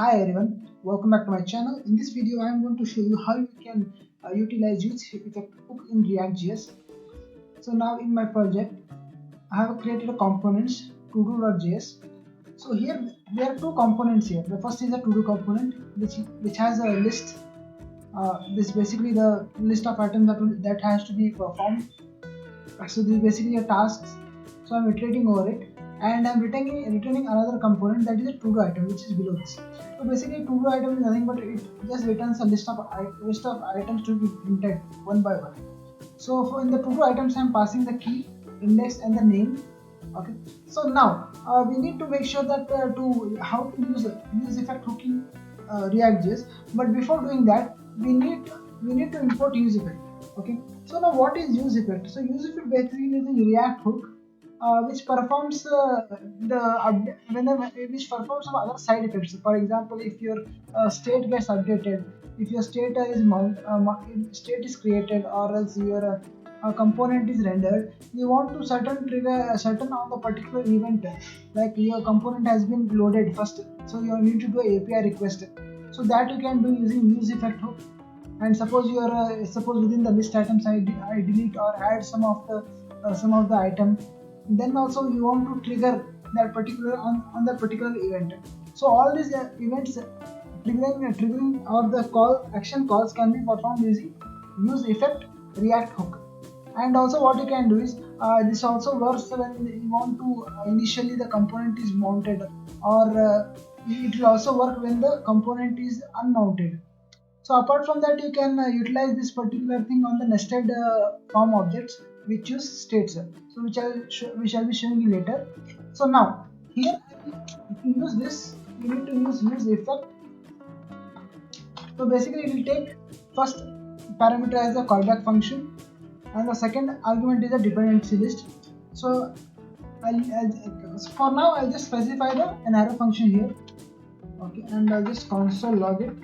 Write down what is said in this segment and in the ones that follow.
Hi everyone, welcome back to my channel. In this video, I am going to show you how you can utilize use effect hook in React.js. So now in my project, I have created a components todo.js. So here there are two components here. The first is a todo component which has a list. This basically the list of items that has to be performed. So this is basically a task. So I'm iterating over it, and I'm returning another component that is a to-do item, which is below this. So basically, to-do item is nothing but it just returns a list of items to be printed one by one. So for in the to-do items, I'm passing the key, index, and the name. Okay. So now we need to make sure that to how to use effect hooking React.js. But before doing that, we need to import use effect. Okay. So now what is use effect? So use effect basically is a React hook which performs which performs some other side effects. For example, if your state gets updated, if your state is created, or else your component is rendered, you want to certain on the particular event, like your component has been loaded first, so you need to do a API request. So that you can do using use effect hook. And suppose within the list items I delete or add some of the item, then also you want to trigger that particular on that particular event. So all these events triggering or the call action calls can be performed using use effect React hook. And also what you can do is this also works when you want to initially the component is mounted, or it will also work when the component is unmounted. So apart from that, you can utilize this particular thing on the nested form objects which use states. So we shall be showing you later. So now here, if you use this, you need to use effect. So basically, it will take first parameter as a callback function, and the second argument is a dependency list. So for now I'll just specify an arrow function here. Okay, and I'll just console log it.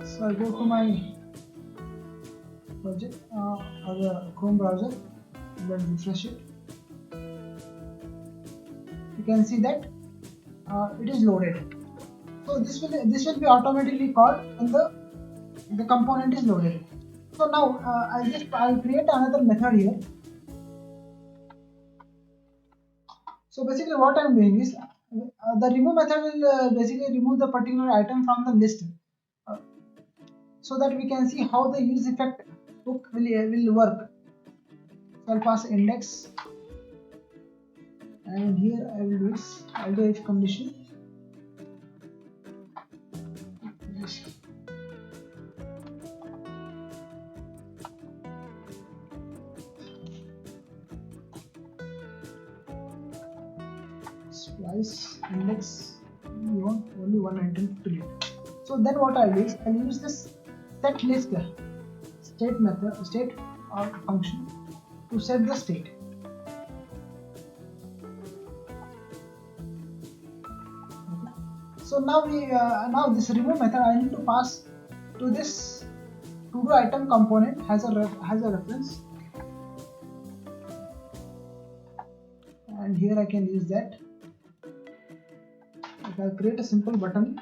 So I'll go to my project or the Chrome browser. Let's refresh it. You can see that it is loaded. So this will be automatically called when the component is loaded. So now I'll create another method here. So basically what I'm doing is the remove method will basically remove the particular item from the list, so that we can see how the use effect hook will work. So I'll pass index, and here I'll do if condition. Splice index, we want only one item to delete. So then what I'll do is I'll use this set list state or function to set the state. Okay. So now this remove method I need to pass to this to do item component has a reference, and here I can use that. I'll create a simple button.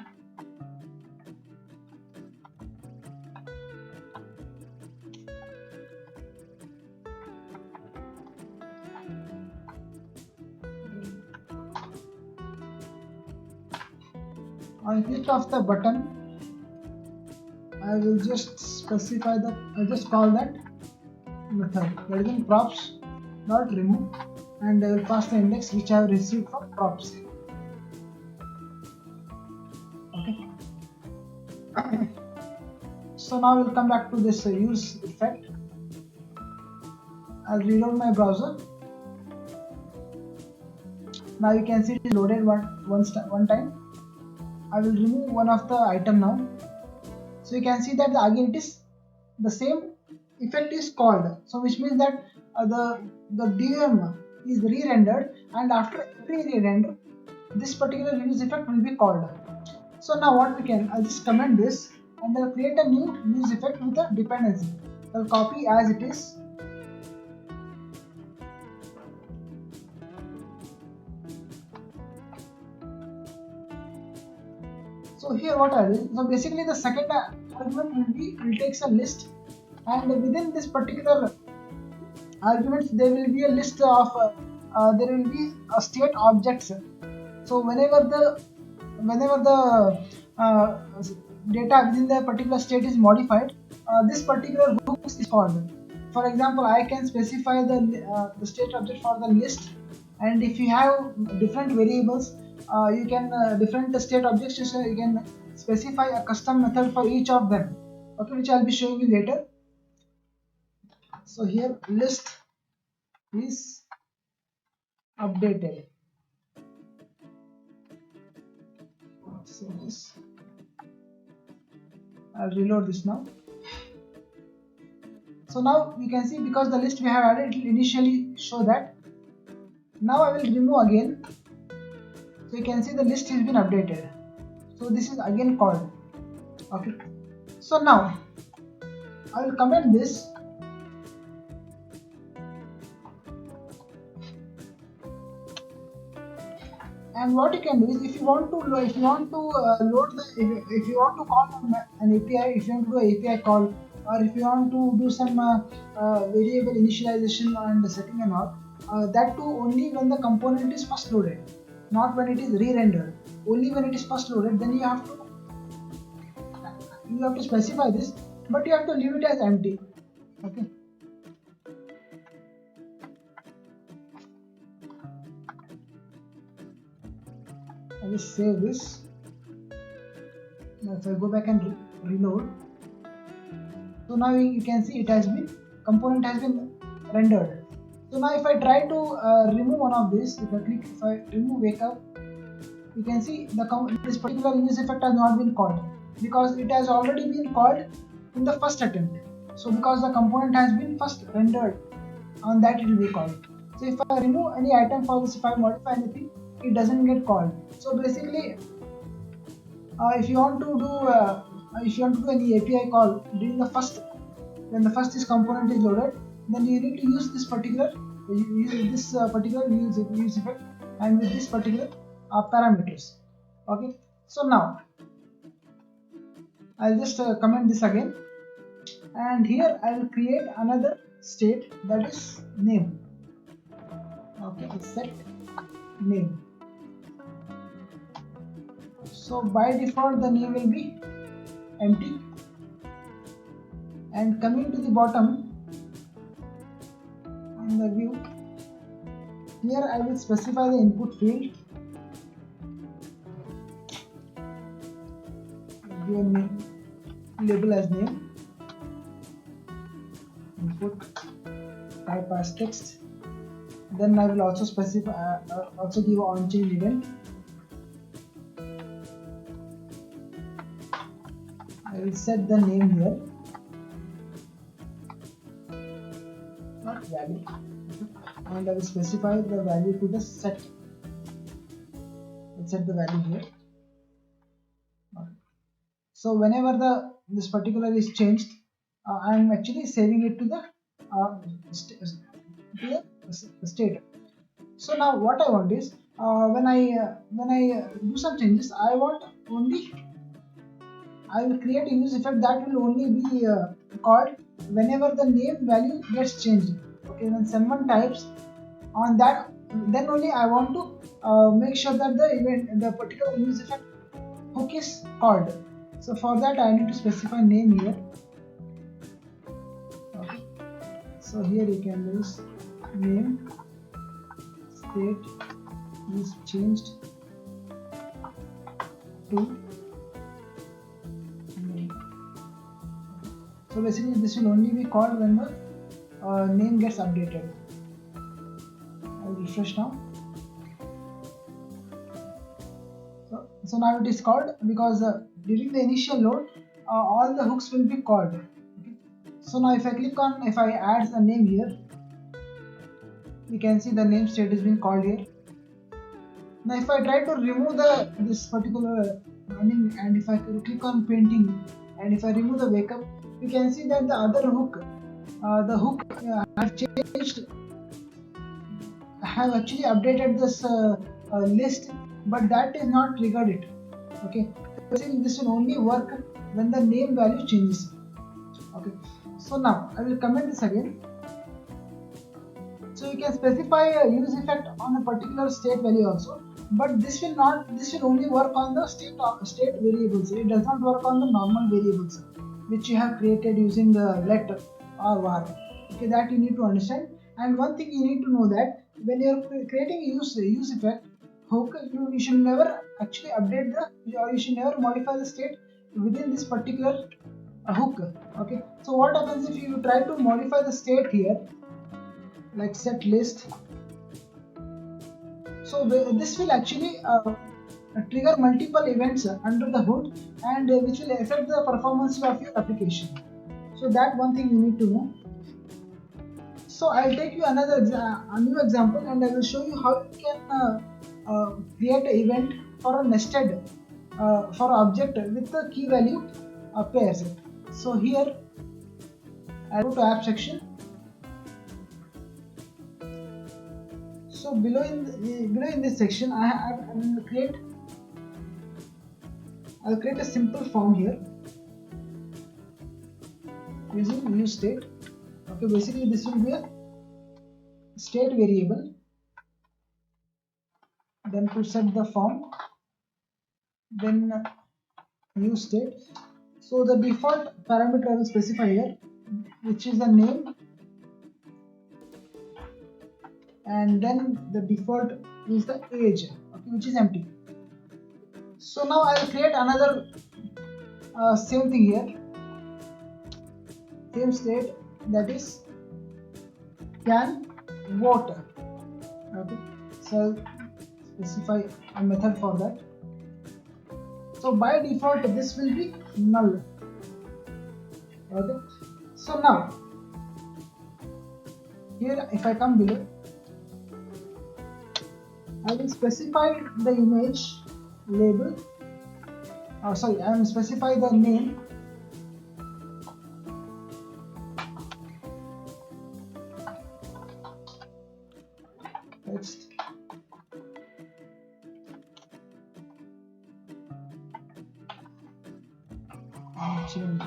On click of the button, I will just specify I'll just call that method, that is in props dot remove, and I will pass the index which I have received from props. Okay. So now we'll come back to this use effect. I'll reload my browser. Now you can see it is loaded one time. I will remove one of the item now. So you can see that again it is the same effect is called. So which means that the DOM is re-rendered, and after every re-render, this particular use effect will be called. So now what we can, I'll just comment this, and I'll create a new use effect with a dependency. I'll copy as it is, So here what I will, so basically the second argument will takes a list, and within this particular arguments there will be a list of there will be a state objects. So whenever the uh, data within the particular state is modified, this particular hook is called. For example, I can specify the state object for the list, and if you have different variables, you can different state objects, so you can specify a custom method for each of them. Okay, which I'll be showing you later. So here list is updated. So this, I'll reload this now. So now you can see, because the list we have added, it will initially show that. Now I will remove again. So you can see the list has been updated. So this is again called. Okay. So now I will comment this. And what you can do is, if you want to load the, if you want to call an API, if you want to do an API call, or if you want to do some variable initialization and setting and all, that too only when the component is first loaded, not when it is re-rendered. Only when it is first loaded, then you have to specify this, but you have to leave it as empty. Okay. I will save this. Now if I go back and reload, so now you can see it has been, component has been rendered. So now if I try to remove one of this, if I remove wake up, you can see this particular use effect has not been called, because it has already been called in the first attempt. So because the component has been first rendered, on that it will be called. So if I remove any item for this, if I modify anything, it doesn't get called. So basically, if you want to do any API call during the first, when the first is component is loaded, then you need to use this particular use effect, and with this particular parameters. Okay. So now I'll just comment this again, and here I will create another state, that is name. Okay, set name. So by default the name will be empty, and coming to the bottom in the view, here I will specify the input field, give a name, label as name, input type as text. Then I will also specify also give an on-chain event. I will set the name here, not value, and I will specify the value to the set. Let's set the value here. Okay. So whenever this particular is changed, I am actually saving it to the state. So now what I want is, when I do some changes, I will create a use effect that will only be called whenever the name value gets changed. Okay, when someone types on that, then only I want to make sure that the particular use effect hook is called. So for that I need to specify name here. Okay. So here you can use name, state is changed to. So basically this will only be called when the name gets updated. I will refresh now. So now it is called, because during the initial load all the hooks will be called. Okay. So now if I add the name here, you can see the name state is being called here. Now if I try to remove this particular running, and if I click on painting, and if I remove the wake up, you can see that the other hook, have changed, have actually updated this list, but that is not triggered it. Okay, basically this will only work when the name value changes. Okay, so now I will comment this again. So you can specify a use effect on a particular state value also, but this will not. This will only work on the state variables. It does not work on the normal variables which you have created using the let or var. Okay, that you need to understand. And one thing you need to know that when you are creating a use effect hook, you should never actually update the, or you should never modify the state within this particular hook. Okay, so what happens if you try to modify the state here, like set list? So this will actually trigger multiple events under the hood, and which will affect the performance of your application. So that one thing you need to know. So I'll take you a new example, and I will show you how you can create an event for a nested for object with the key value pairs. So here I go to app section. So below in this section, I'll create a simple form here using new state. Okay, basically this will be a state variable. Then to set the form, then new state. So the default parameter I will specify here, which is the name, and then the default is the age, okay, which is empty. So now I will create another same thing here, same state, that is can vote. Okay, so I'll specify a method for that. So by default this will be null. Okay, so now here if I come below, I will specify the image label. Sorry, I will specify the name. Text. Change.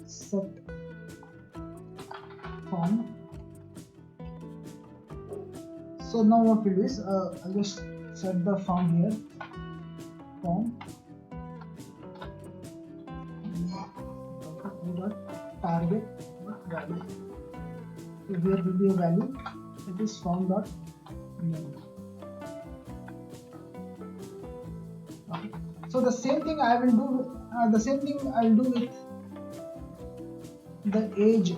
Set form. So now what we'll do is I'll just set the form here. Form target value. So here will be a value. It is form dot name. Okay. So the same thing I will do. The same thing I'll do with the age.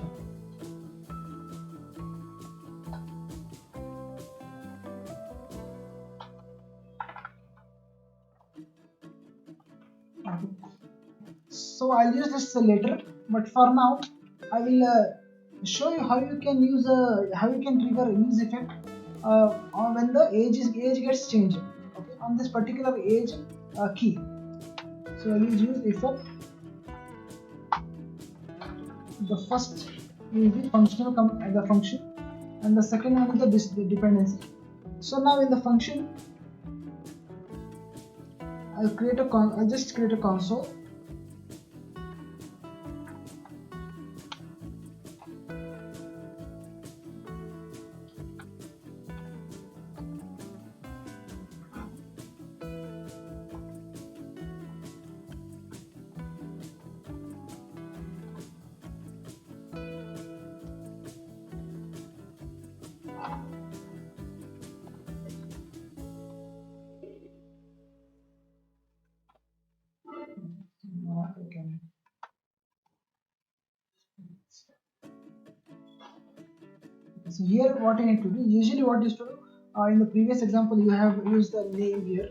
Okay. So I'll use this later, but for now I will show you how you can use how you can trigger a use effect when the age gets changed. Okay, on this particular age key. So I will use effect. The first is the functional the function, and the second one is the dependency. So now in the function, I'll just create a console. So here what I need to do, usually what is to do, in the previous example you have used the name here.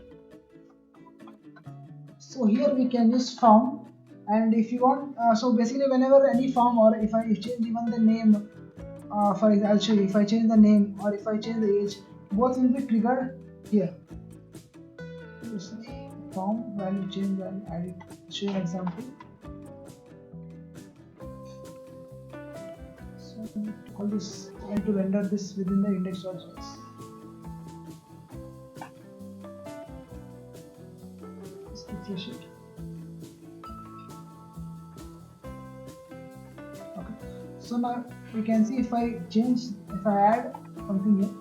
So here we can use form, and if you want, so basically whenever any form, or if I change even the name, for example, I'll show you, if I change the name or if I change the age, both will be triggered here. Form value change value edit. Show an example. So call this and to render this within the index.js. refresh it. Okay, so now you can see if I add something here,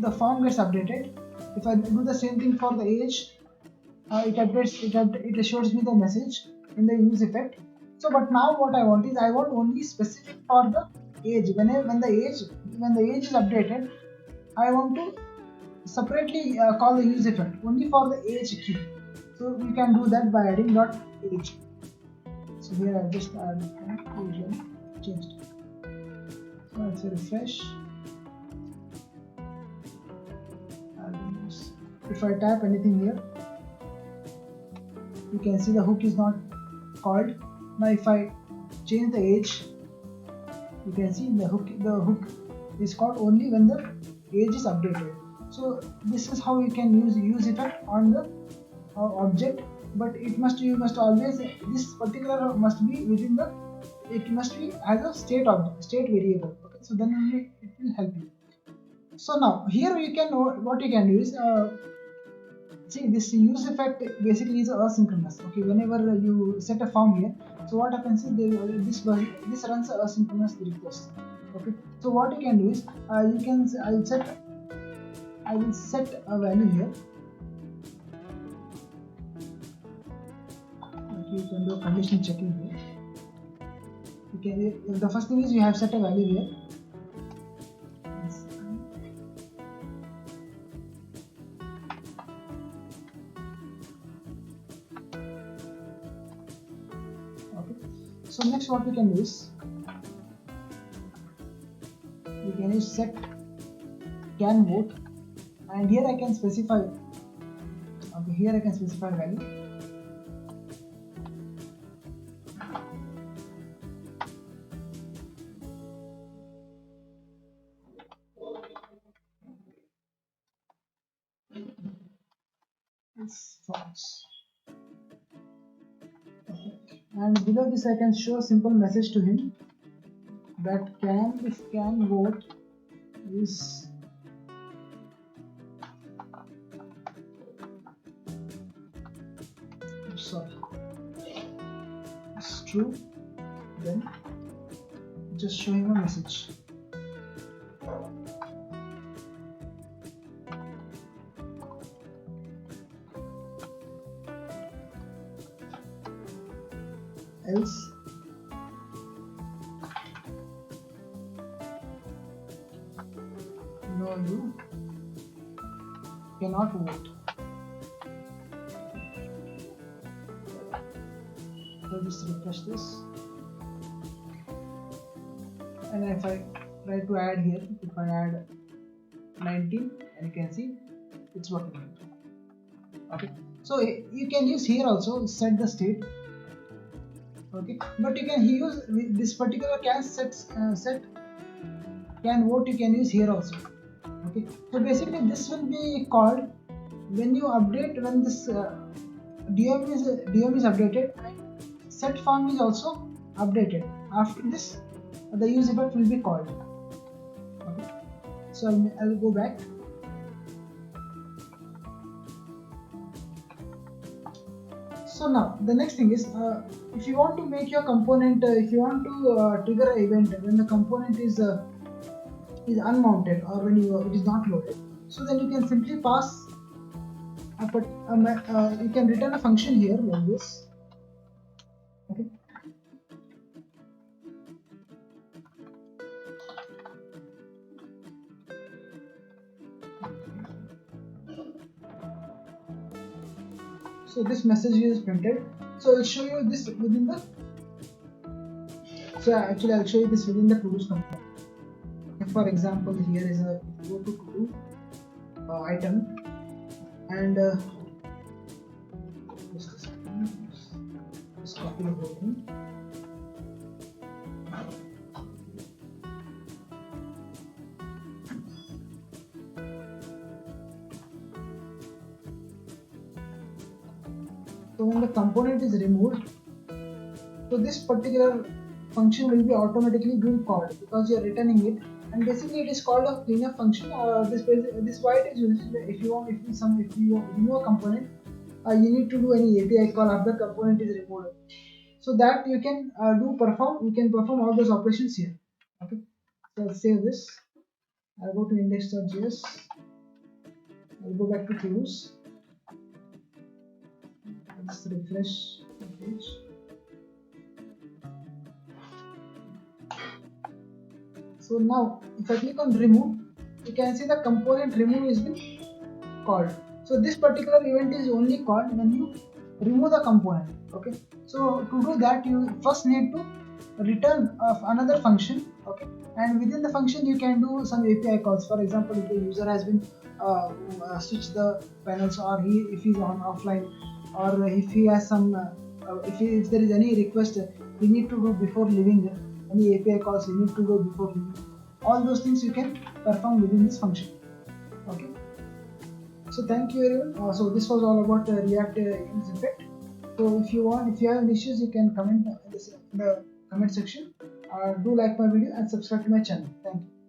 the form gets updated. If I do the same thing for the age, it shows me the message in the use effect. So but now what I want is, I want only specific for the age. When the age is updated, I want to separately call the use effect only for the age key. So we can do that by adding dot age. So here I just add age and changed. So let's refresh. If I type anything here, you can see the hook is not called. Now if I change the age, you can see the hook is called only when the age is updated. So this is how you can use effect on the object, but you must always, this particular must be within the, it must be as a state variable. Okay, so then only it will help you. So now here you can, what you can do is, see, this use effect basically is asynchronous. Okay, whenever you set a form here, so what happens is this runs asynchronous request. Okay, so what you can do is, I will set a value here. Okay, you can do condition checking here. The first thing is you have set a value here. So next what we can do is, we can use set can vote, and here I can specify, okay, here I can specify value. It's false. And below this I can show a simple message to him that if can vote is it's true, then just show him a message. Else no, you cannot vote. So just refresh this, and if I try to add here, if I add 19, and you can see it's working. Okay, so you can use here also set the state. Okay, but you can use this particular can can vote, you can use here also. Okay, so basically this will be called when you update, when this DOM is updated and set form is also updated. After this, the use effect will be called. Okay, so I'll go back. So now the next thing is, if you want to make your component, if you want to trigger an event when the component is unmounted, or when it is not loaded, so then you can simply pass you can return a function here like this. Okay, so this message is printed. So I'll show you this within the, so actually I'll show you this within the to-dos component. For example, here is a go to to-do item, and just copy the whole thing. So when the component is removed, so this particular function will be automatically being called because you are returning it, and basically it is called a cleanup function. This why it is used. If you remove a component, you need to do any API call after the component is removed. So that you can perform all those operations here. Okay, so I'll save this. I'll go to index.js. I'll go back to tools. Let's refresh the page. So now if I click on remove, you can see the component remove has been called. So this particular event is only called when you remove the component. Okay, so to do that you first need to return another function. Okay, and within the function you can do some API calls. For example, if the user has been switched the panels, or if he's on offline, or if he has some if there is any request he need to do before leaving, any API calls he need to do before leaving, all those things you can perform within this function. Okay, so thank you everyone. So this was all about React use effect. So if you have any issues, you can comment in the comment section. Do like my video and subscribe to my channel. Thank you.